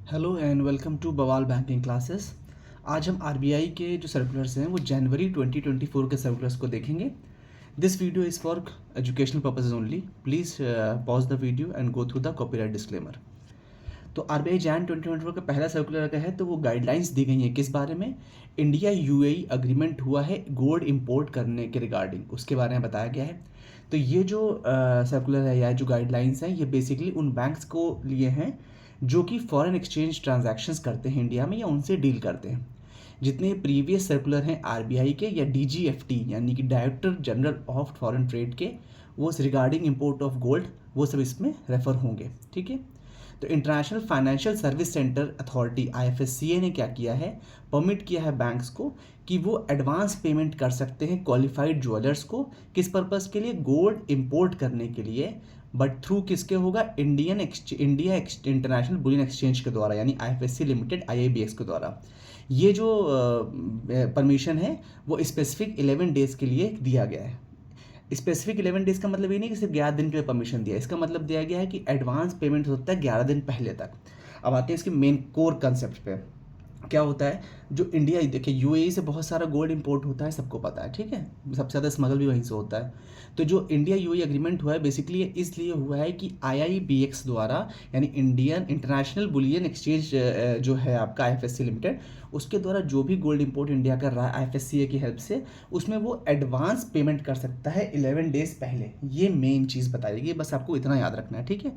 Hello and welcome to बवाल banking classes. आज हम आरबीआई के जो सर्कुलर्स हैं वो जनवरी 2024 के सर्कुलर्स को देखेंगे। This video is for educational purposes only. Please pause the video and go through the copyright disclaimer. तो आरबीआई जैन 2024 का पहला सर्कुलर का है, तो वो गाइडलाइंस दी गई हैं किस बारे में। इंडिया यूएई अग्रीमेंट हुआ है गोल्ड इंपोर्ट करने के रिगार्डिंग, उसके बारे में बताया गया है। तो ये जो सर्कुलर है या जो गाइडलाइंस हैं ये बेसिकली उन बैंक्स को लिए हैं जो कि फॉरेन एक्सचेंज ट्रांजैक्शंस करते हैं इंडिया में या उनसे डील करते हैं। जितने प्रीवियस सर्कुलर हैं आरबीआई के या डीजीएफटी यानी कि director general of foreign trade के, वो रिगार्डिंग इंपोर्ट ऑफ गोल्ड, वो सब इसमें रेफर होंगे। ठीक है। तो international financial service centre authority IFSCA ने क्या किया है, परमिट किया है बैंक्स को कि वो एडवांस पेमेंट कर सकते हैं क्वालिफाइड ज्वेलर्स को। किस पर्पज़ के लिए? गोल्ड इंपोर्ट करने के लिए। बट थ्रू किसके होगा? इंडिया इंटरनेशनल बुलियन एक्सचेंज के द्वारा, यानी आईएफएससी लिमिटेड आईआईबीएक्स के द्वारा। ये जो परमिशन है वो स्पेसिफिक 11 डेज़ के लिए दिया गया है। स्पेसिफिक 11 डेज़ का मतलब ये नहीं कि सिर्फ 11 दिन के लिए परमिशन दिया है, इसका मतलब दिया गया है कि एडवांस पेमेंट होता है 11 दिन पहले तक। अब आते हैं इसके मेन कोर कंसेप्ट पे। क्या होता है, जो इंडिया, देखिए यूएई से बहुत सारा गोल्ड इंपोर्ट होता है, सबको पता है। ठीक है। सबसे ज़्यादा स्मगल भी वहीं से होता है। तो जो इंडिया यूएई एग्रीमेंट हुआ है बेसिकली इसलिए हुआ है कि आईआईबीएक्स द्वारा, यानी इंडियन इंटरनेशनल बुलियन एक्सचेंज जो है आपका आईएफएससी लिमिटेड, उसके द्वारा जो भी गोल्ड इंपोर्ट इंडिया कर रहा है आईएफएससी की हेल्प से, उसमें वो एडवांस पेमेंट कर सकता है 11 डेज़ पहले। ये मेन चीज़ बताइएगी, बस आपको इतना याद रखना है। ठीक है।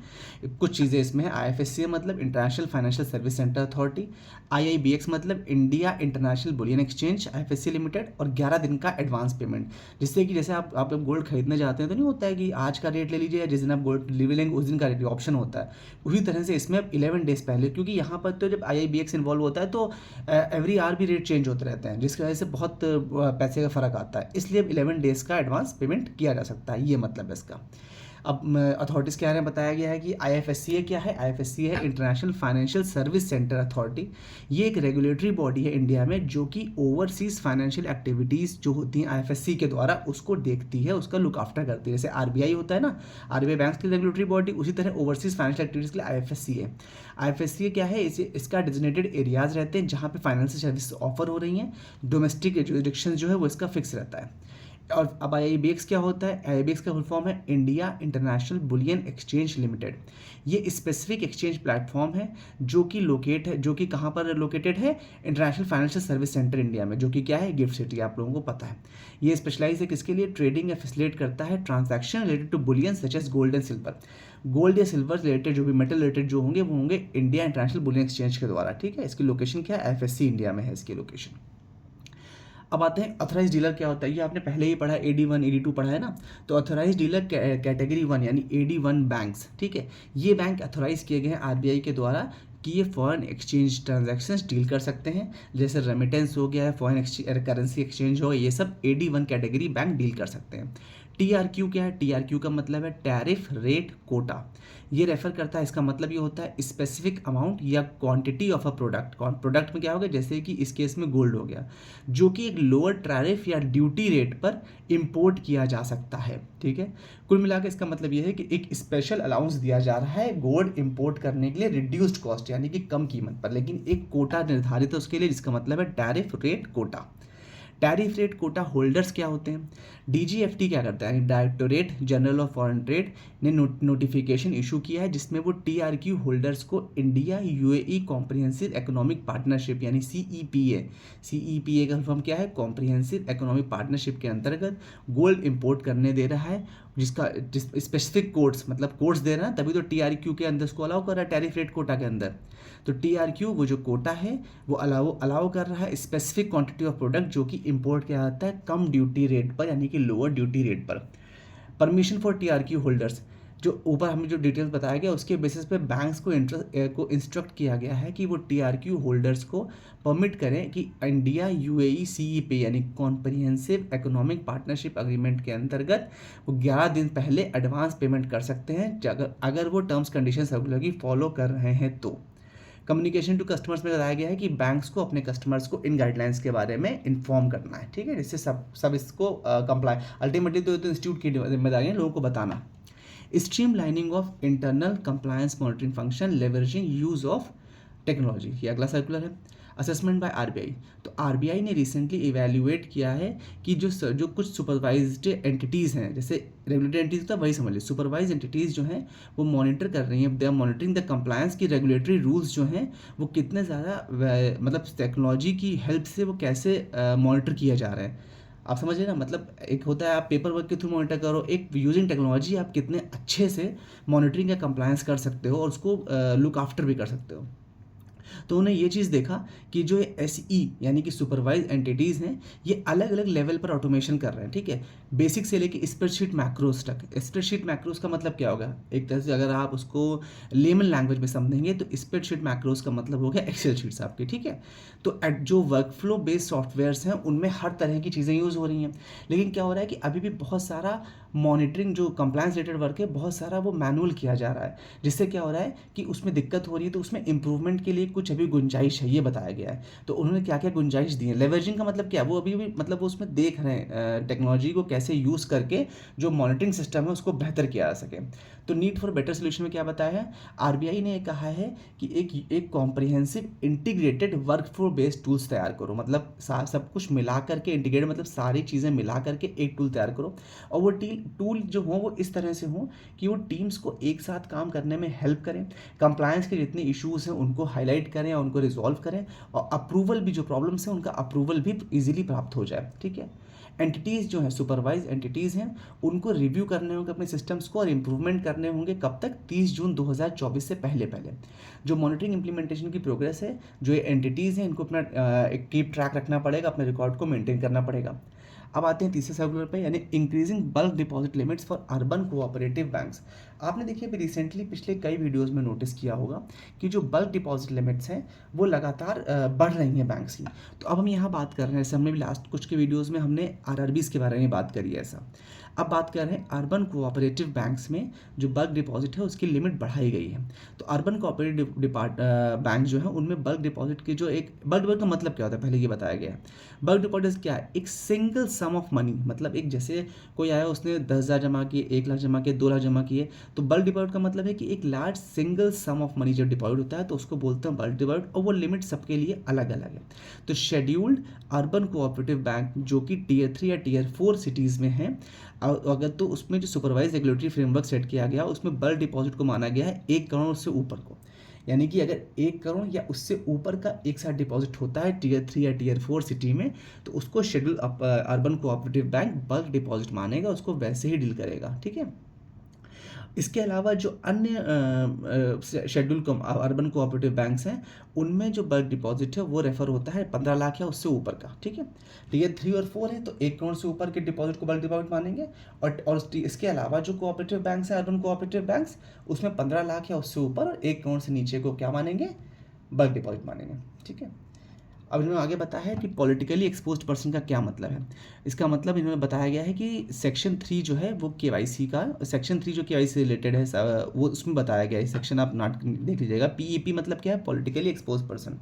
कुछ चीज़ें इसमें है। आईएफएससी मतलब international financial service centre authority, IIBX मतलब India international bullion exchange IFSC limited, और 11 दिन का एडवांस पेमेंट। जिससे कि जैसे आप गोल्ड खरीदने जाते हैं तो नहीं होता है कि आज का रेट ले लीजिए या जिस दिन आप गोल्ड डिलीवरी लेंगे उस दिन का रेट ऑप्शन होता है। उसी तरह से इसमें 11 डेज़ पहले, क्योंकि यहाँ पर तो जब आईआईबीएक्स इन्वॉल्व होता है तो एवरी आवर भी रेट चेंज होते रहते हैं, जिसकी वजह से बहुत पैसे का फ़र्क आता है। इसलिए 11 डेज़ का एडवांस पेमेंट किया जा सकता है, ये मतलब है इसका। अब अथॉरिटीज़ के बारे में बताया गया है कि आईएफएससीए क्या है। आईएफएससीए है international financial service centre authority. ये एक रेगुलेटरी बॉडी है इंडिया में जो कि ओवरसीज़ फाइनेंशियल एक्टिविटीज़ जो होती हैं आईएफएससी के द्वारा उसको देखती है, उसका लुक आफ्टर करती है। जैसे आरबीआई होता है ना, आरबीआई बैंक्स की रेगुलेटरी बॉडी, उसी तरह ओवरसीज़ फाइनेंशियल एक्टिविटीज़ के लिए आईएफएससी है। आईएफएससी क्या है, इसका डिजिग्नेटेड एरियाज रहते हैं जहाँ पे फाइनेंशियल सर्विस ऑफर हो रही हैं। डोमेस्टिक जुरिडिक्शन जो है वो इसका फिक्स रहता है। और अब आईआईबीएक्स क्या होता है? आईआईबीएक्स का फुल फॉर्म है India international bullion exchange limited. ये स्पेसिफिक एक्सचेंज प्लेटफॉर्म है जो कि कहाँ पर लोकेटेड है? International financial service centre India में, जो कि क्या है? गिफ्ट सिटी, आप लोगों को पता है। ये स्पेशलाइज है किसके लिए? ट्रेडिंग या फैसिलिटेट करता है transaction related to bullion such as gold and silver. Gold या सिल्वर रिलेटेड जो भी मेटल रिलेटेड जो होंगे वो होंगे इंडिया इंटरनेशनल बुलियन एक्सचेंज के द्वारा। ठीक है। इसकी लोकेशन क्या है? आईएफएससी इंडिया में है इसकी लोकेशन। अब आते हैं अथोराइज डीलर क्या होता है। ये आपने पहले ही पढ़ा, AD1 AD2 पढ़ा है ना। तो अथोराइज डीलर कैटेगरी 1 यानी AD1 बैंक्स, ठीक है, ये बैंक अथोराइज किए गए हैं आरबीआई के द्वारा कि ये फॉरेन एक्सचेंज ट्रांजैक्शंस डील कर सकते हैं। जैसे रेमिटेंस हो गया है, फॉरेन करेंसी एक्सचेंज हो, ये सब AD1 कैटेगरी बैंक डील कर सकते हैं। TRQ क्या है? TRQ का मतलब है टैरिफ रेट कोटा। ये रेफर करता है, इसका मतलब ये होता है स्पेसिफिक अमाउंट या quantity of a product. Product में क्या होगा? जैसे कि इस केस में गोल्ड हो गया, जो कि एक लोअर टैरिफ या ड्यूटी रेट पर इंपोर्ट किया जा सकता है। ठीक है। कुल मिलाकर इसका मतलब ये है कि एक स्पेशल अलाउंस दिया जा रहा है गोल्ड इंपोर्ट करने के लिए रिड्यूस्ड कॉस्ट यानी कि कम कीमत पर, लेकिन एक कोटा निर्धारित है उसके लिए, जिसका मतलब है tariff rate quota. Tariff rate quota holders क्या होते हैं? डीजीएफटी क्या करता है? Directorate general of foreign trade ने नोटिफिकेशन इशू किया है जिसमें वो टीआरक्यू होल्डर्स को India UAE comprehensive economic partnership यानी सीईपीए का फॉर्म क्या है? कॉम्प्रिहेंसिव इकोनॉमिक पार्टनरशिप के अंतर्गत गोल्ड इंपोर्ट करने दे रहा है, जिसका स्पेसिफिक कोड्स, मतलब कोड्स दे रहा है, तभी तो टीआरक्यू के अंदर उसको अलाउ कर रहा है टैरिफ रेट कोटा के अंदर। तो टीआरक्यू वो जो कोटा है वो अलाउ कर रहा है स्पेसिफिक क्वांटिटी ऑफ प्रोडक्ट जो कि इंपोर्ट किया जाता है कम ड्यूटी रेट पर यानी कि लोअर ड्यूटी रेट पर। परमिशन फॉर टीआरक्यू होल्डर्स, जो ऊपर हमें जो डिटेल्स बताया गया उसके बेसिस पे बैंक्स को इंस्ट्रक्ट किया गया है कि वो टीआरक्यू होल्डर्स को परमिट करें कि इंडिया यूएई सीईपी यानी कॉम्प्रिहेंसिव इकोनॉमिक पार्टनरशिप एग्रीमेंट के अंतर्गत वो 11 दिन पहले एडवांस पेमेंट कर सकते हैं अगर वो टर्म्स कंडीशन सर्कुलर की फॉलो कर रहे हैं तो। कम्युनिकेशन टू कस्टमर्स में बताया गया है कि बैंक्स को अपने कस्टमर्स को इन गाइडलाइंस के बारे में इन्फॉर्म करना है। ठीक है। जिससे सब इसको कंप्लाई, अल्टीमेटली तो इंस्टीट्यूट की जिम्मेदारी है लोगों को बताना। Stream lining of internal compliance monitoring function leveraging use of technology, ये अगला सर्कुलर है। असेसमेंट बाय आरबीआई, तो आरबीआई ने रिसेंटली इवैल्यूएट किया है कि जो कुछ सुपरवाइज्ड एंटिटीज़ हैं, जैसे रेगुलेटरी एंटिटीज तो वही समझ लीजिए, सुपरवाइज एंटिटीज़ जो हैं वो मॉनिटर कर रही हैं, they are monitoring the compliance की रेगुलेटरी रूल्स जो हैं वो कितने ज़्यादा मतलब टेक्नोलॉजी की हेल्प से वो कैसे मॉनिटर किया जा रहा है। आप समझ रहे हैं ना, मतलब एक होता है आप पेपर वर्क के थ्रू मॉनिटर करो, एक यूजिंग टेक्नोलॉजी आप कितने अच्छे से मॉनिटरिंग या कंप्लायंस कर सकते हो और उसको लुक आफ्टर भी कर सकते हो। तो उन्हें ये चीज़ देखा कि जो एस ई यानी कि सुपरवाइज एंटिटीज़ हैं ये अलग अलग लेवल पर ऑटोमेशन कर रहे हैं, ठीक है, बेसिक से लेके स्प्रेडशीट मैक्रोज तक। स्प्रेडशीट मैक्रोज का मतलब क्या होगा, एक तरह से अगर आप उसको लेमन लैंग्वेज में समझेंगे तो स्प्रेडशीट मैक्रोज का मतलब हो गया एक्सेल शीट्स आपकी, ठीक है। तो जो वर्कफ्लो बेस्ड सॉफ्टवेयर्स हैं उनमें हर तरह की चीज़ें यूज़ हो रही हैं, लेकिन क्या हो रहा है कि अभी भी बहुत सारा मॉनिटरिंग जो कंप्लायंस रिलेटेड वर्क है बहुत सारा वो मैनुअल किया जा रहा है, जिससे क्या हो रहा है कि उसमें दिक्कत हो रही है, तो उसमें इंप्रूवमेंट के लिए कुछ अभी गुंजाइश है, ये बताया गया है। तो उन्होंने क्या क्या गुंजाइश दी है, लेवरेजिंग का मतलब क्या है, वो अभी भी मतलब वो उसमें देख रहे हैं टेक्नोलॉजी को कैसे यूज़ करके जो मॉनिटरिंग सिस्टम है उसको बेहतर किया जा सके। तो नीड फॉर बेटर सोल्यूशन में क्या बताया है, आरबीआई ने कहा है कि एक comprehensive integrated workflow based tools तैयार करो, मतलब सब कुछ मिला करके इंटीग्रेट, मतलब सारी चीज़ें मिला करके एक टूल तैयार करो, और वो टूल जो हो वो इस तरह से हो कि वो टीम्स को एक साथ काम करने में हेल्प करें, कंप्लायंस के जितने इश्यूज़ हैं उनको हाईलाइट करें और उनको रिजॉल्व करें, और अप्रूवल भी जो प्रॉब्लम्स हैं उनका अप्रूवल भी इजीली प्राप्त हो जाए, ठीक है। एंटिटीज़ जो हैं सुपरवाइज एंटिटीज़ हैं उनको रिव्यू करने होंगे अपने सिस्टम्स को और इम्प्रूवमेंट करने होंगे, कब तक, 30 जून 2024 से पहले पहले। जो मॉनिटरिंग इंप्लीमेंटेशन की प्रोग्रेस है, जो ये एंटिटीज़ हैं इनको अपना एक कीप ट्रैक रखना पड़ेगा, अपने रिकॉर्ड को मेंटेन करना पड़ेगा। अब आते हैं तीसरे सर्कुलर पे, यानी increasing bulk deposit limits for urban cooperative banks. आपने देखिए अभी रिसेंटली पिछले कई वीडियोस में नोटिस किया होगा कि जो बल्क डिपॉजिट लिमिट्स हैं वो लगातार बढ़ रही हैं बैंक्स की। तो अब हम यहाँ बात कर रहे हैं, जैसे हमने भी लास्ट कुछ के वीडियोज़ में हमने आरआरबीज़ के बारे में बात करी है ऐसा। अब बात कर रहे हैं अर्बन कोऑपरेटिव बैंक्स में जो बल्क डिपॉजिट है उसकी लिमिट बढ़ाई गई है। तो अर्बन कोऑपरेटिव बैंक जो है उनमें बल्क डिपॉजिट की जो एक बल्क डिपॉजिट का मतलब क्या होता है पहले ये बताया गया है। बल्क डिपॉजिट क्या है, एक सिंगल सम ऑफ मनी, मतलब एक जैसे कोई आया उसने 10,000 जमा किए, 1 लाख जमा किए, 2 लाख जमा किए, तो बल्क डिपॉजिट का मतलब है कि एक large single sum of money जब डिपॉजिट होता है तो उसको बोलते हैं बल्क डिपॉजिट, और वो लिमिट सबके लिए अलग अलग है। तो शेड्यूल्ड अर्बन कोऑपरेटिव बैंक जो कि टियर 3 या टियर 4 सिटीज़ में हैं, अगर तो उसमें जो सुपरवाइज रेगुलेटरी फ्रेमवर्क सेट किया गया उसमें बल्क डिपॉजिट को माना गया है 1 करोड़ से ऊपर को, यानी कि अगर 1 करोड़ या उससे ऊपर का एक साथ डिपॉजिट होता है टियर 3 या टियर 4 सिटी में, तो उसको schedule urban cooperative bank bulk deposit मानेगा, उसको वैसे ही डील करेगा, ठीक है। इसके अलावा जो अन्य शेड्यूल अर्बन कोऑपरेटिव बैंक्स हैं उनमें जो बल्क डिपॉजिट है वो रेफर होता है 15 लाख या उससे ऊपर का, ठीक है। टियर 3 और 4 है तो 1 करोड़ से ऊपर के डिपॉजिट को बल्क डिपॉजिट मानेंगे, और इसके अलावा जो कोऑपरेटिव बैंक्स हैं अर्बन कोऑपरेटिव बैंक्स उसमें 15 लाख या उससे ऊपर और 1 करोड़ से नीचे को क्या मानेंगे, बल्क डिपॉजिट मानेंगे, ठीक है। अब इन्होंने आगे बताया है कि पॉलिटिकली एक्सपोज्ड पर्सन का क्या मतलब है। इसका मतलब इन्होंने बताया गया है कि सेक्शन 3 जो है वो केवाईसी का, सेक्शन 3 जो केवाईसी से रिलेटेड है वो उसमें बताया गया है, सेक्शन आप नोट देख लीजिएगा। पीईपी मतलब क्या है, पॉलिटिकली एक्सपोज पर्सन।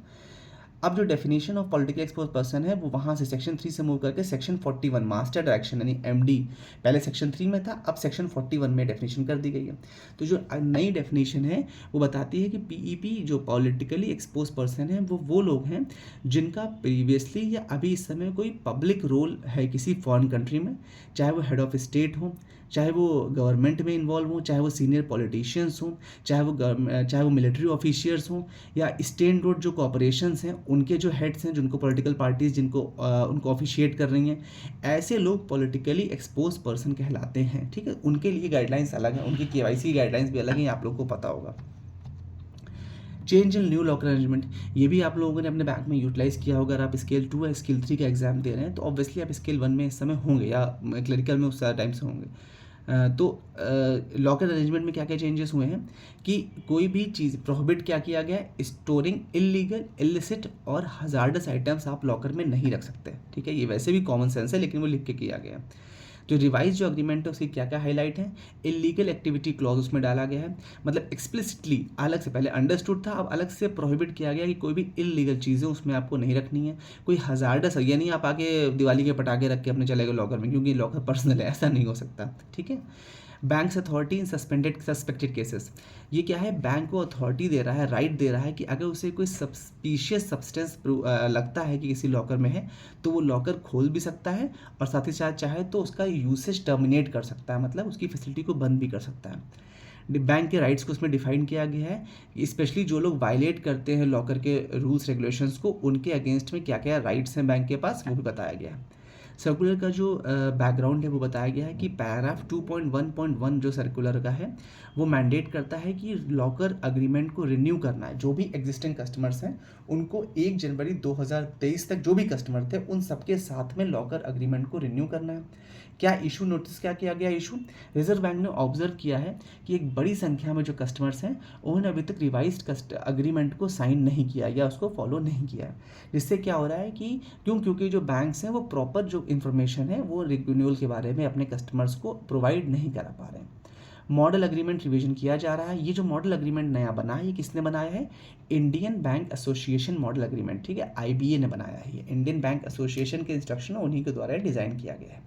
अब जो definition of political expose person है वो वहाँ से सेक्शन 3 से मूव करके सेक्शन 41 मास्टर डायरेक्शन यानी एमडी, पहले सेक्शन 3 में था अब सेक्शन 41 में डेफिनेशन कर दी गई है। तो जो नई डेफिनेशन है वो बताती है कि पीईपी जो पॉलिटिकली एक्सपोज पर्सन है वो लोग हैं जिनका प्रीवियसली या अभी इस समय कोई पब्लिक रोल है किसी फॉरेन कंट्री में, चाहे वो हेड ऑफ स्टेट हो, चाहे वो गवर्नमेंट में इन्वॉल्व हो, चाहे वो सीनियर पॉलिटिशियंस हों, चाहे वो मिलिट्री ऑफिशियर्स हों, या स्टेट रोड जो कॉरपोरेशंस हैं उनके जो हेड्स हैं जिनको पॉलिटिकल पार्टीज जिनको उनको ऑफिशिएट कर रही हैं, ऐसे लोग पॉलिटिकली एक्सपोज पर्सन कहलाते हैं, ठीक है। उनके लिए गाइडलाइंस अलग हैं, उनकी केवाईसी गाइडलाइंस भी अलग हैं, आप लोग को पता होगा। Change in new locker arrangement, ये भी आप लोगों ने अपने बैंक में यूटिलाइज़ किया होगा। अगर आप स्केल 2 या स्केल 3 का एग्जाम दे रहे हैं तो ऑब्वियसली आप स्केल 1 में इस समय होंगे या क्लरिकल में उस टाइम से होंगे। तो लॉकर अरेंजमेंट में क्या क्या चेंजेस हुए हैं कि कोई भी चीज़ प्रोहिबिट क्या किया गया है, स्टोरिंग इलीगल, इलिसिट और हजार्डस आइटम्स आप लॉकर में नहीं रख सकते, ठीक है। ये वैसे भी कॉमन सेंस है लेकिन वो लिख के किया गया है। जो रिवाइज जो अग्रीमेंट है उसकी क्या क्या हाईलाइट है, इलीगल एक्टिविटी क्लॉज उसमें डाला गया है, मतलब एक्सप्लिसिटली अलग से, पहले अंडरस्टूड था अब अलग से प्रोहिबिट किया गया कि कोई भी इलीगल चीज़ें उसमें आपको नहीं रखनी है। कोई हजार्डस, यानी आप आगे दिवाली के पटाखे रख के अपने चले गए लॉकर में क्योंकि लॉकर पर्सनल है, ऐसा नहीं हो सकता, ठीक है। Banks authority in suspected cases, ये क्या है, बैंक को अथॉरिटी दे रहा है, राइट दे रहा है कि अगर उसे कोई सस्पिशियस सब्सटेंस लगता है कि किसी लॉकर में है तो वो लॉकर खोल भी सकता है और साथ ही साथ चाहे तो उसका यूसेज टर्मिनेट कर सकता है, मतलब उसकी फैसिलिटी को बंद भी कर सकता है। बैंक के राइट्स को उसमें डिफाइन किया गया है, स्पेशली जो लोग वायलेट करते हैं लॉकर के रूल्स रेगुलेशंस को, उनके अगेंस्ट में क्या क्या राइट्स हैं बैंक के पास, वो भी बताया गया है। सर्कुलर का जो बैकग्राउंड है वो बताया गया है कि पैराग्राफ 2.1.1 जो सर्कुलर का है वो मैंडेट करता है कि लॉकर अग्रीमेंट को रिन्यू करना है। जो भी एग्जिस्टिंग कस्टमर्स हैं उनको 1 जनवरी 2023 तक जो भी कस्टमर थे उन सबके साथ में लॉकर अग्रीमेंट को रिन्यू करना है। क्या इशू नोटिस क्या किया गया इशू, रिजर्व बैंक ने ऑब्जर्व किया है कि एक बड़ी संख्या में जो कस्टमर्स हैं उन्होंने अभी तक रिवाइज्ड अग्रीमेंट को साइन नहीं किया या उसको फॉलो नहीं किया है। जिससे क्या हो रहा है कि क्योंकि जो बैंक्स हैं वो प्रॉपर जो इन्फॉर्मेशन है वो रिन्यूअल के बारे में अपने कस्टमर्स को प्रोवाइड नहीं करा पा रहे हैं। मॉडल अग्रीमेंट रिवीजन किया जा रहा है। ये जो मॉडल अग्रीमेंट नया बना है ये किसने बनाया है, Indian bank association model agreement, ठीक है, आईबीए ने बनाया है। ये इंडियन बैंक एसोसिएशन के इंस्ट्रक्शन उन्हीं के द्वारा डिज़ाइन किया गया है।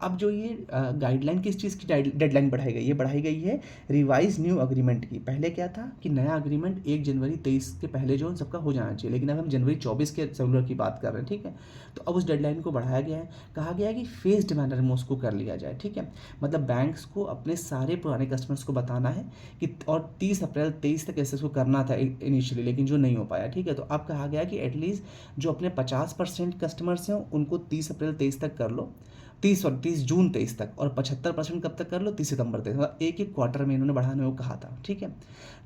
अब जो ये गाइडलाइन किस चीज़ की डेडलाइन बढ़ाई गई है, बढ़ाई गई है रिवाइज न्यू अग्रीमेंट की। पहले क्या था कि नया अग्रीमेंट 1 जनवरी 23 के पहले जो सबका हो जाना चाहिए, लेकिन अब हम जनवरी 24 के सर्कुलर की बात कर रहे हैं, ठीक है। तो अब उस डेडलाइन को बढ़ाया गया है, कहा गया है कि फेज्ड मैनर में उसको कर लिया जाए, ठीक है। मतलब बैंक्स को अपने सारे पुराने कस्टमर्स को बताना है कि, और 30 अप्रैल 23 तक ऐसे उसको करना था इनिशियली, लेकिन जो नहीं हो पाया, ठीक है। तो अब कहा गया कि एटलीस्ट जो अपने 50% कस्टमर्स हैं उनको 30 अप्रैल 23 तक कर लो, 30 जून 23 तक, और 75% कब तक कर लो, 30 सितंबर तक। मतलब एक एक क्वार्टर में इन्होंने बढ़ाने को कहा था, ठीक है।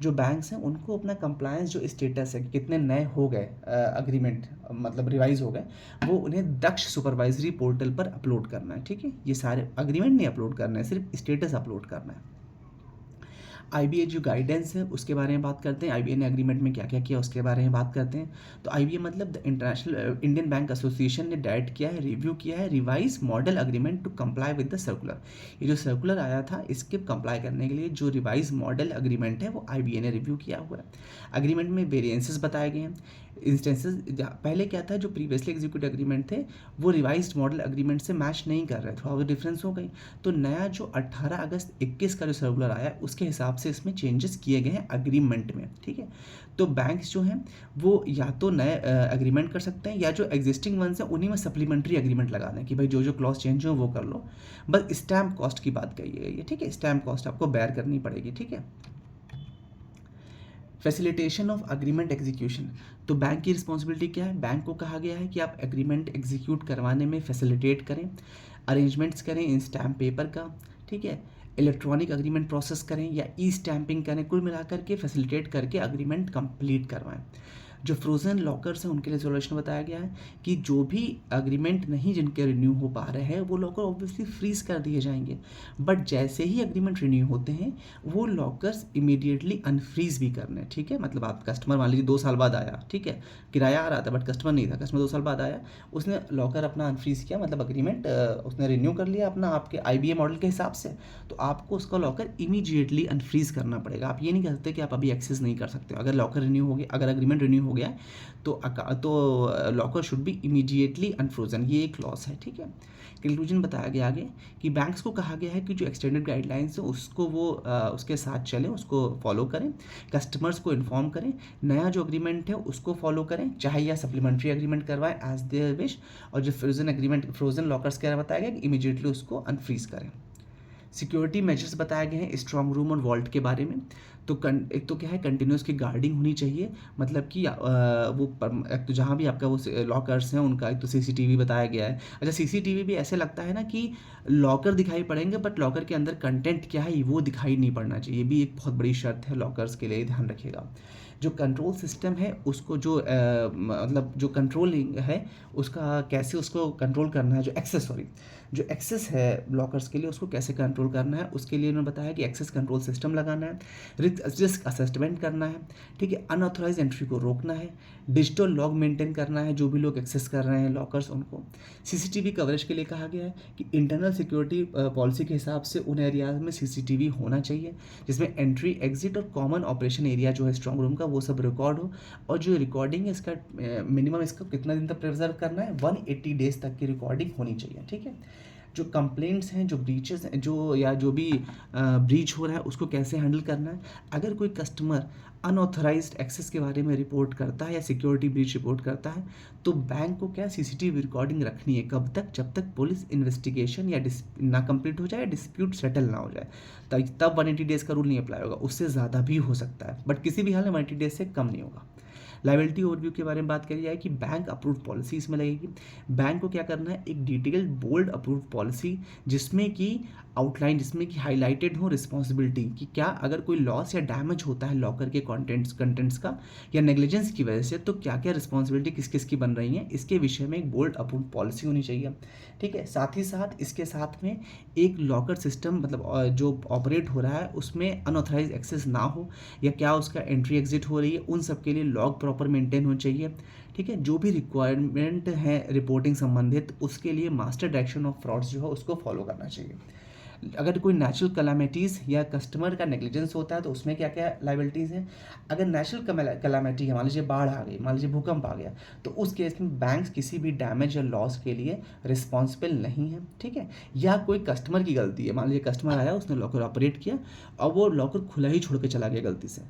जो बैंक्स हैं उनको अपना कंप्लायंस जो स्टेटस है कि कितने नए हो गए अग्रीमेंट, मतलब रिवाइज हो गए, वो उन्हें दक्ष सुपरवाइजरी पोर्टल पर अपलोड करना है, ठीक है। ये सारे अग्रीमेंट नहीं अपलोड करना है, सिर्फ स्टेटस अपलोड करना है। आईबीए जो गाइडेंस है उसके बारे में बात करते हैं, आईबीए ने एग्रीमेंट में क्या क्या किया उसके बारे में बात करते हैं। तो आईबीए मतलब the international Indian bank association ने डायरेक्ट किया है, रिव्यू किया है revise model agreement to comply with the circular. ये जो सर्कुलर आया था इसके कंप्लाई करने के लिए जो रिवाइज मॉडल अग्रीमेंट है वो आईबीए ने रिव्यू किया हुआ है। अग्रीमेंट में वेरिएंसेस बताए गए हैं, इंस्टेंसेस। पहले क्या था, जो प्रीवियसली एग्जीक्यूटिव एग्रीमेंट थे वो रिवाइज्ड मॉडल अग्रीमेंट से मैच नहीं कर रहे, थोड़ा डिफरेंस हो गई। तो नया जो 18 अगस्त 21 का जो सर्कुलर आया उसके हिसाब से इसमें चेंजेस किए गए हैं अग्रीमेंट में, ठीक है। तो बैंक्स जो हैं वो या तो नए एग्रीमेंट कर सकते हैं या जो एग्जिस्टिंग वंस हैं उन्हीं में सप्लीमेंट्री एग्रीमेंट लगा दें कि भाई जो जो क्लॉज चेंज हो वो कर लो। बस स्टैम्प कॉस्ट की बात कही गई है, ठीक है, स्टैम्प कॉस्ट आपको बेयर करनी पड़ेगी, ठीक है। फैसिलिटेशन ऑफ अग्रीमेंट एग्जीक्यूशन, तो बैंक की रिस्पॉन्सिबिलिटी क्या है, बैंक को कहा गया है कि आप एग्रीमेंट एग्जीक्यूट करवाने में फैसिलिटेट करें, अरेंजमेंट्स करें इन स्टैम्प पेपर का, ठीक है, इलेक्ट्रॉनिक अग्रीमेंट प्रोसेस करें या ई स्टैंपिंग करें, कुल मिलाकर के फैसिलिटेट करके अग्रीमेंट कंप्लीट करवाएं। जो फ्रोजन लॉकर्स हैं उनके लिए सोल्यूशन बताया गया है कि जो भी अग्रीमेंट नहीं जिनके रिन्यू हो पा रहे हैं वो लॉकर ऑब्वियसली फ्रीज कर दिए जाएंगे, बट जैसे ही अग्रीमेंट रिन्यू होते हैं वो लॉकर्स इमीडिएटली अनफ्रीज भी करने, ठीक है। मतलब आप कस्टमर मान लीजिए 2 साल बाद आया, ठीक है, किराया आ रहा था बट कस्टमर नहीं था, कस्टमर 2 साल बाद आया, उसने लॉकर अपना अनफ्रीज किया, मतलब अग्रीमेंट उसने रिन्यू कर लिया अपना आपके आईबीए मॉडल के हिसाब से, तो आपको उसका लॉकर इमीडिएटली अनफ्रीज करना पड़ेगा। आप ये नहीं कह सकते कि आप अभी एक्सेस नहीं कर सकते हो। अगर लॉकर रिन्यू हो गया, अगर अग्रीमेंट रिन्यू हो गया तो लॉकर शुड बी इमीडिएटली अनफ्रोजन, ये एक लॉस है, ठीक है। कंक्लूजन बताया गया आगे कि बैंक्स को कहा गया है कि जो एक्सटेंडेड गाइडलाइंस है उसको वो उसके साथ चलें, उसको फॉलो करें, कस्टमर्स को इन्फॉर्म करें, नया जो अग्रीमेंट है उसको फॉलो करें, चाहे या सप्लीमेंट्री एग्रीमेंट करवाएं एज देयर विश, और जो फ्रोजन लॉकर्स के बारे में बताया गया कि इमीडिएटली उसको अनफ्रीज करें। सिक्योरिटी मेजर्स बताए गए हैं स्ट्रॉन्ग रूम और वॉल्ट के बारे में। तो एक तो क्या है, कंटिन्यूस की गार्डिंग होनी चाहिए, मतलब कि एक तो जहाँ भी आपका वो लॉकर्स हैं उनका एक तो सीसीटीवी बताया गया है। अच्छा, सीसीटीवी भी ऐसे लगता है ना कि लॉकर दिखाई पड़ेंगे बट लॉकर के अंदर कंटेंट क्या है वो दिखाई नहीं पड़ना चाहिए, ये भी एक बहुत बड़ी शर्त है लॉकर्स के लिए, ध्यान रखिएगा। जो कंट्रोल सिस्टम है उसको जो मतलब जो कंट्रोलिंग है उसका कैसे उसको कंट्रोल करना है, जो एक्सेस है लॉकर्स के लिए उसको कैसे कंट्रोल करना है, उसके लिए उन्होंने बताया कि एक्सेस कंट्रोल सिस्टम लगाना है, रिस्क असेसमेंट करना है, ठीक है, अनऑथराइज एंट्री को रोकना है, डिजिटल लॉग मेंटेन करना है, जो भी लोग एक्सेस कर रहे हैं लॉकर्स उनको। सीसीटीवी कवरेज के लिए कहा गया है कि इंटरनल सिक्योरिटी पॉलिसी के हिसाब से उन एरियाज में सीसीटीवी होना चाहिए जिसमें एंट्री एग्जिट और कॉमन ऑपरेशन एरिया जो है स्ट्रॉन्ग रूम का वो सब रिकॉर्ड हो, और जो रिकॉर्डिंग है इसका मिनिमम इसका कितना दिन तक प्रिजर्व करना है, 180 डेज तक की रिकॉर्डिंग होनी चाहिए, ठीक है। जो कंप्लेंट्स हैं, जो ब्रीचेस हैं, जो या जो भी ब्रीच हो रहा है उसको कैसे हैंडल करना है। अगर कोई कस्टमर अनऑथराइज्ड एक्सेस के बारे में रिपोर्ट करता है या सिक्योरिटी ब्रीच रिपोर्ट करता है तो बैंक को क्या सीसीटीवी रिकॉर्डिंग रखनी है, कब तक, जब तक पुलिस इन्वेस्टिगेशन या ना कंप्लीट हो जाए, डिस्प्यूट सेटल ना हो जाए, तब 180 डेज़ का रूल नहीं अप्लाई होगा। उससे ज़्यादा भी हो सकता है, बट किसी भी हाल में 180 डेज से कम नहीं होगा। लायबिलिटी ओवरव्यू के बारे में बात करी जाए कि बैंक अप्रूव्ड पॉलिसी इसमें लगेगी। बैंक को क्या करना है, एक डिटेल्ड बोल्ड अप्रूव्ड पॉलिसी जिसमें कि आउटलाइन, जिसमें कि हाईलाइटेड हो रिस्पॉन्सिबिलिटी कि क्या अगर कोई लॉस या डैमेज होता है लॉकर के कंटेंट्स का या नेग्लिजेंस की वजह से, तो क्या क्या रिस्पॉन्सिबिलिटी किस किस की बन रही है, इसके विषय में एक बोल्ड अप्रूव्ड पॉलिसी होनी चाहिए। ठीक है, साथ ही साथ इसके साथ में एक लॉकर सिस्टम मतलब जो ऑपरेट हो रहा है उसमें अनऑथराइज एक्सेस ना हो, या क्या उसका एंट्री एग्जिट हो रही है, उन सब के लिए लॉग प्रॉपर मेंटेन होना चाहिए। ठीक है, जो भी रिक्वायरमेंट है रिपोर्टिंग संबंधित, उसके लिए मास्टर डायरेक्शन ऑफ फ्रॉड्स जो है उसको फॉलो करना चाहिए। अगर कोई नेचुरल कलामिटीज़ या कस्टमर का नेग्लिजेंस होता है तो उसमें क्या क्या लाइबिलिटीज़ हैं। अगर नेचुरल कलामिटी है, मान लीजिए बाढ़ आ गई, मान लीजिए भूकंप आ गया, तो उस केस में बैंक्स किसी भी डैमेज या लॉस के लिए रिस्पॉन्सिबल नहीं है। ठीक है, या कोई कस्टमर की गलती है, मान लीजिए कस्टमर आया, उसने लॉकर ऑपरेट किया और वो लॉकर खुला ही छोड़ के चला गया गलती से।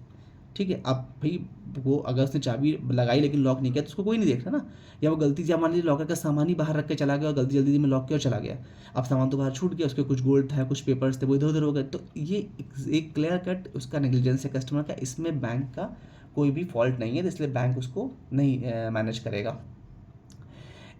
ठीक है, अब भाई वो अगर उसने चाबी लगाई लेकिन लॉक नहीं किया तो उसको कोई नहीं देख रहा ना, या वो गलती से मान लीजिए लॉकर का सामान ही बाहर रख के चला गया और गलती जल्दी में लॉक किया और चला गया। अब सामान तो बाहर छूट गया, उसके कुछ गोल्ड था, कुछ पेपर्स थे, वो इधर उधर हो गए, तो ये एक क्लियर कट उसका नेग्लिजेंस है कस्टमर का, इसमें बैंक का कोई भी फॉल्ट नहीं है, तो इसलिए बैंक उसको नहीं मैनेज करेगा।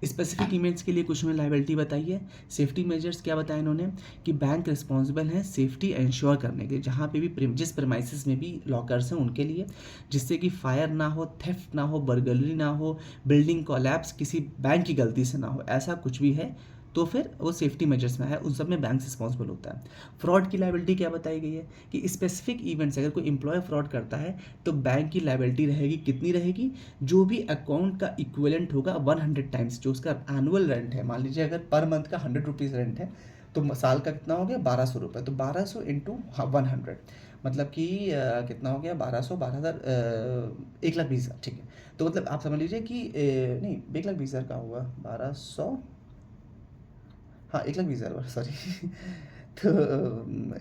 स्पेसिफिक ईमेल्स के लिए कुछ में लाइबिलिटी बताई है। सेफ्टी मेजर्स क्या बताया इन्होंने कि बैंक रिस्पॉन्सिबल है सेफ्टी इंश्योर करने के, जहाँ पे भी जिस प्रेमाइसिस में भी लॉकर्स हैं उनके लिए, जिससे कि फायर ना हो, थेफ्ट ना हो, बर्गलरी ना हो, बिल्डिंग कोलैप्स किसी बैंक की गलती से ना हो, ऐसा कुछ भी है तो फिर वो सेफ्टी मेजर्स में है, उन सब में बैंक रिस्पॉन्सिबल होता है। फ्रॉड की लाइबिलिटी क्या बताई गई है कि स्पेसिफिक इवेंट्स अगर कोई एम्प्लॉय फ्रॉड करता है तो बैंक की लाइबिलिटी रहेगी, कितनी रहेगी, जो भी अकाउंट का इक्विवेलेंट होगा 100 टाइम्स, जो उसका एनुअल रेंट है, मान लीजिए अगर पर मंथ का 100 रुपीज़ रेंट है तो साल का कितना हो गया 1200 रुपये, तो 1200 इंटू 100 मतलब कि कितना हो गया 1200, 12,000, 1,20,000। ठीक है, तो मतलब आप समझ लीजिए कि नहीं 1,20,000 का होगा 1200, हाँ 1,20,000, सॉरी तो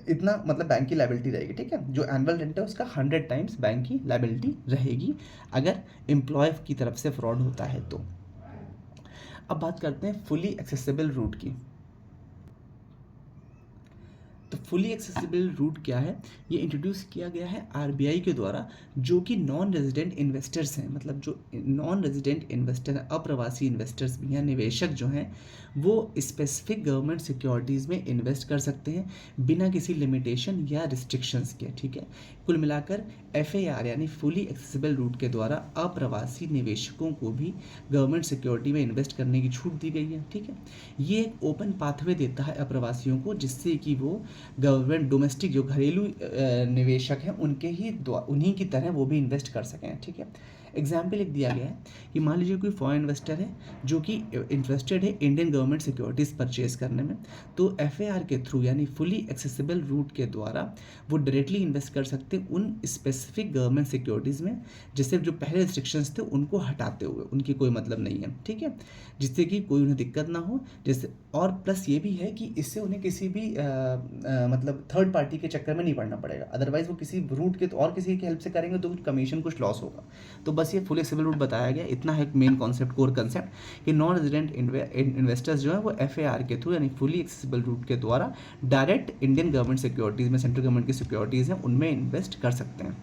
इतना मतलब बैंक की लाइबिलिटी रहेगी। ठीक है, जो एनुअल रेंट है उसका 100 टाइम्स बैंक की लाइबिलिटी रहेगी अगर एम्प्लॉय की तरफ से फ्रॉड होता है तो। अब बात करते हैं फुली एक्सेसिबल रूट की। तो फुली एक्सेसिबल रूट क्या है, ये इंट्रोड्यूस किया गया है आरबीआई के द्वारा, जो कि नॉन रेजिडेंट इन्वेस्टर्स हैं, मतलब जो नॉन रेजिडेंट इन्वेस्टर हैं, अप्रवासी इन्वेस्टर्स भी हैं, निवेशक जो हैं, वो स्पेसिफिक गवर्नमेंट सिक्योरिटीज़ में इन्वेस्ट कर सकते हैं बिना किसी लिमिटेशन या रिस्ट्रिक्शंस के। ठीक है, कुल मिलाकर एफएआर यानी फुली एक्सेसिबल रूट के द्वारा अप्रवासी निवेशकों को भी गवर्नमेंट सिक्योरिटी में इन्वेस्ट करने की छूट दी गई है। ठीक है, ये एक ओपन पाथवे देता है अप्रवासियों को, जिससे कि वो गवर्नमेंट डोमेस्टिक जो घरेलू निवेशक हैं उनके ही उन्हीं की तरह वो भी इन्वेस्ट कर सकें। ठीक है, एग्जाम्पल एक दिया गया है कि मान लीजिए कोई फॉरेन इन्वेस्टर है जो कि इंटरेस्टेड है इंडियन गवर्नमेंट सिक्योरिटीज़ परचेज करने में, तो एफएआर के थ्रू यानी फुली एक्सेसिबल रूट के द्वारा वो डायरेक्टली इन्वेस्ट कर सकते हैं उन स्पेसिफिक गवर्नमेंट सिक्योरिटीज़ में, जिससे जो पहले रिस्ट्रिक्शंस थे उनको हटाते हुए, उनकी कोई मतलब नहीं है। ठीक है, जिससे कि कोई उन्हें दिक्कत ना हो, जैसे और प्लस ये भी है कि इससे उन्हें किसी भी मतलब थर्ड पार्टी के चक्कर में नहीं पड़ना पड़ेगा, अदरवाइज वो किसी रूट के तो और किसी की हेल्प से करेंगे तो कमीशन कुछ लॉस होगा। तो बस ये फुल एक्सेसिबल रूट बताया गया, इतना है मेन कॉन्सेप्ट, कोर कंसेप्ट कि नॉन रेजिडेंट इन्वेस्टर्स जो है वो एफएआर के थ्रू यानी फुली एक्सेसिबल रूट के द्वारा डायरेक्ट इंडियन गवर्नमेंट सिक्योरिटीज़ में, सेंट्रल गवर्नमेंट की सिक्योरिटीज़ हैं उनमें इन्वेस्ट कर सकते हैं।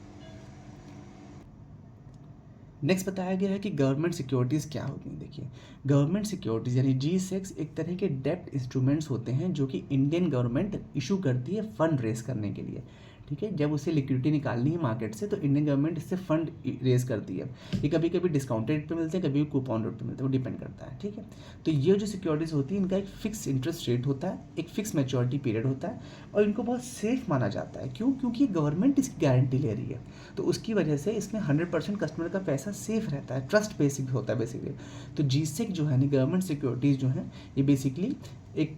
नेक्स्ट बताया गया है कि गवर्नमेंट सिक्योरिटीज़ क्या होती हैं। देखिए, गवर्नमेंट सिक्योरिटीज़ यानी G-SECs एक तरह के डेब्ट इंस्ट्रूमेंट्स होते हैं जो कि इंडियन गवर्नमेंट इशू करती है फंड रेज करने के लिए। ठीक है, जब उसे लिक्विडिटी निकालनी है मार्केट से तो इंडियन गवर्नमेंट इससे फंड रेज करती है। ये कभी कभी डिस्काउंटेड रेट पे मिलते हैं, कभी कूपन रेट पे मिलते हैं, वो डिपेंड करता है। ठीक है, तो ये जो सिक्योरिटीज़ होती है इनका एक फिक्स इंटरेस्ट रेट होता है, एक फिक्स मैच्योरिटी पीरियड होता है और इनको बहुत सेफ माना जाता है। क्यों? क्योंकि गवर्नमेंट इसकी गारंटी ले रही है, तो उसकी वजह से इसमें 100% कस्टमर का पैसा सेफ रहता है, ट्रस्ट बेसिक होता है बेसिकली। तो G-SEC जो है ना, गवर्नमेंट सिक्योरिटीज़ जो हैं, ये बेसिकली एक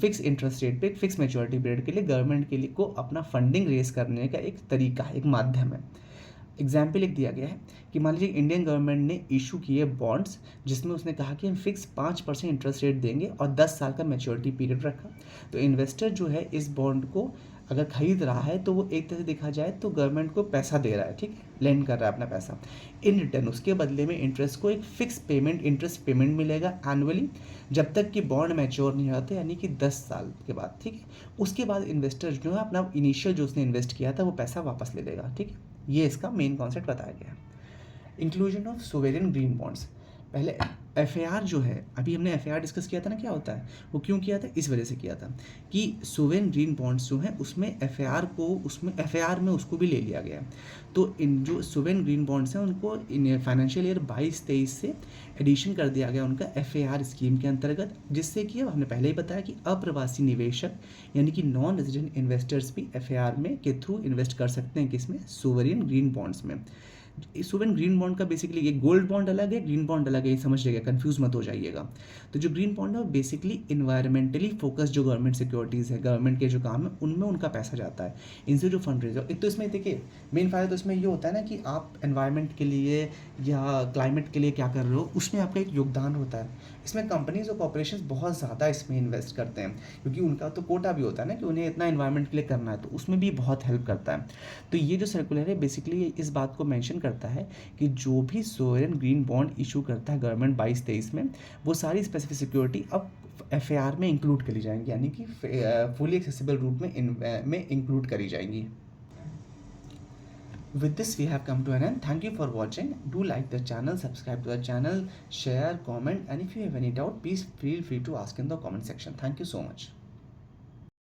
फिक्स इंटरेस्ट रेट पे एक फिक्स मैच्योरिटी पीरियड के लिए गवर्नमेंट के लिए को अपना फंडिंग रेज करने का एक तरीका है, एक माध्यम है। एग्जाम्पल एक दिया गया है कि कि मान लीजिए इंडियन गवर्नमेंट ने इशू किए बॉन्ड्स, जिसमें उसने कहा कि हम फिक्स 5% इंटरेस्ट रेट देंगे और 10 साल का मैच्योरिटी पीरियड रखा। तो इन्वेस्टर जो है इस बॉन्ड को अगर खरीद रहा है तो वो एक तरह से देखा जाए तो गवर्नमेंट को पैसा दे रहा है, ठीक है, लेंड कर रहा है अपना पैसा। इन रिटर्न उसके बदले में इंटरेस्ट को एक फिक्स पेमेंट, इंटरेस्ट पेमेंट मिलेगा एनुअली, जब तक कि बॉन्ड मैच्योर नहीं होते, यानी कि 10 साल के बाद, ठीक है। उसके बाद इन्वेस्टर जो है अपना इनिशियल जो उसने इन्वेस्ट किया था वो पैसा वापस ले लेगा, ठीक है। ये इसका मेन कॉन्सेप्ट बताया गया है। Inclusion of sovereign green bonds. पहले एफ जो है, अभी हमने एफ डिस्कस किया था ना, क्या होता है, वो क्यों किया था, इस वजह से किया था कि सोवेरियन ग्रीन बॉन्ड्स जो हैं उसमें एफ को, उसमें एफ में उसको भी ले लिया गया। तो इन जो सोवेरियन ग्रीन बॉन्ड्स हैं उनको इन फाइनेंशियल ईयर 22-23 से एडिशन कर दिया गया उनका एफ स्कीम के अंतर्गत, जिससे कि अब हमने पहले ही बताया कि अप्रवासी निवेशक यानी कि नॉन रेजिडेंट इन्वेस्टर्स भी एफ में के थ्रू इन्वेस्ट कर सकते हैं, किसमें, सोवेरियन ग्रीन बॉन्ड्स में। सोवेरियन ग्रीन बॉन्ड का बेसिकली ये गोल्ड बॉन्ड अलग है, ग्रीन बॉन्ड अलग है, ये समझ जाइएगा, कंफ्यूज मत हो जाइएगा। तो जो ग्रीन बॉन्ड है वो बेसिकली इन्वायरमेंटली फोकस जो गवर्नमेंट सिक्योरिटीज़ है, गवर्नमेंट के जो काम है उनमें उनका पैसा जाता है, इनसे जो फंड रेज हो। एक तो इसमें देखिए मेन फायदा तो इसमें ये होता है ना कि आप एनवायरनमेंट के लिए या क्लाइमेट के लिए क्या कर रहे हो, उसमें आपका एक योगदान होता है। इसमें कंपनीज और कॉर्पोरेशंस बहुत ज़्यादा इसमें इन्वेस्ट करते हैं, क्योंकि उनका तो कोटा भी होता है ना कि उन्हें इतना एनवायरनमेंट के लिए करना है, तो उसमें भी बहुत हेल्प करता है। तो ये जो सर्कुलर है बेसिकली इस बात को मेंशन करता है कि जो भी सोवरेन ग्रीन बॉन्ड इशू करता है गवर्नमेंट 22-23 में, वो सारी स्पेसिफिक सिक्योरिटी अब एफ में इंक्लूड करी जाएंगी, यानी कि फुली एक्सेसिबल रूट में इंक्लूड करी जाएंगी। With this we have come to an end. Thank you for watching. Do like the channel, subscribe to the channel, share, comment, and if you have any doubt, please feel free to ask in the comment section. Thank you so much.